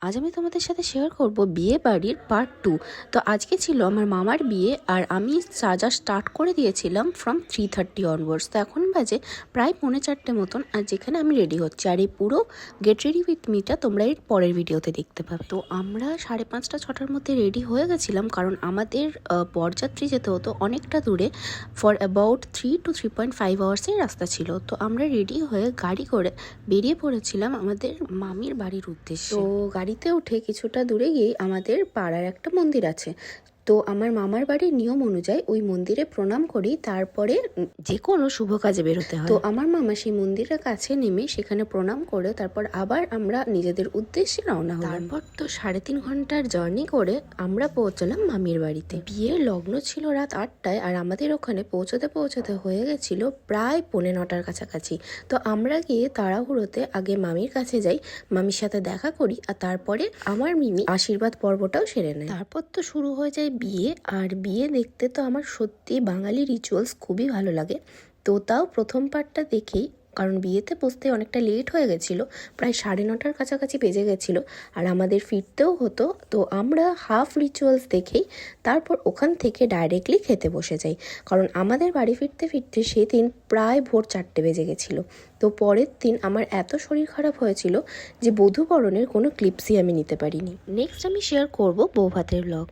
আজ আমি তোমাদের সাথে শেয়ার করব বিয়ে বাড়ির পার্ট 2। তো আজকে ছিল আমার মামার বিয়ে আর আমি সাজা স্টার্ট করে দিয়েছিলাম ফ্রম 3:30 অনওয়ার্ডস। তো এখন বাজে প্রায় 3:45 মতন, আর যেখানে আমি রেডি হচ্ছি। আর এই পুরো গেট রেডি উইথ মিটা তোমরা এর পরের ভিডিওতে দেখতে পাবে। তো আমরা 5:30-6টার মধ্যে রেডি হয়ে গেছিলাম, কারণ আমাদের বরযাত্রী যেতে হতো অনেকটা দূরে। ফর অ্যাবাউট 3 to 3.5 আওয়ার্সের রাস্তা ছিল। তো আমরা রেডি হয়ে গাড়ি করে বেরিয়ে পড়েছিলাম আমাদের মামির বাড়ির উদ্দেশ্যে। তো গাড়িতে উঠে কিছুটা দূরে গিয়ে আমাদের পাড়ার একটা মন্দির আছে। তো আমার মামার বাড়ির নিয়ম অনুযায়ী ওই মন্দিরে প্রণাম করি, তারপরে যে কোনো শুভ কাজে বেরোতে হয়। তো আমার মামা সেই মন্দিরের কাছে নেমে সেখানে প্রণাম করে তারপর আবার আমরা নিজেদের উদ্দেশ্যে রওনা হলাম। তারপর তো 3.5 ঘন্টার জার্নি করে আমরা পৌঁছলাম মামির বাড়িতে। বিয়ের লগ্ন ছিল রাত 8টায়, আর আমাদের ওখানে পৌঁছতে হয়ে গেছিল প্রায় 9:45 কাছাকাছি। তো আমরা গিয়ে তাড়াহুড়োতে আগে মামির কাছে যাই, মামির সাথে দেখা করি, আর তারপরে আমার মিমি আশীর্বাদ পর্বটাও সেরে নেয়। তারপর তো শুরু হয়ে যায় বিয়ে। আর বিয়ে দেখতে তো আমার সত্যি বাঙালি রিচুয়ালস খুবই ভালো লাগে। তো তাও প্রথম পার্টটা দেখেই, কারণ বিয়েতে বসতে অনেকটা লেট হয়ে গেছিলো, প্রায় 9:30 কাছাকাছি বেজে গেছিলো, আর আমাদের ফিরতেও হতো। তো আমরা হাফ রিচুয়ালস দেখেই তারপর ওখান থেকে ডাইরেক্টলি খেতে বসে যাই, কারণ আমাদের বাড়ি ফিরতে ফিরতে সেদিন প্রায় ভোর 4টে বেজে গেছিলো। তো পরের দিন আমার এত শরীর খারাপ হয়েছিল যে বধূবরণের কোনো ক্লিপসই আমি নিতে পারিনি। নেক্সট আমি শেয়ার করব বৌভাতের ব্লগ।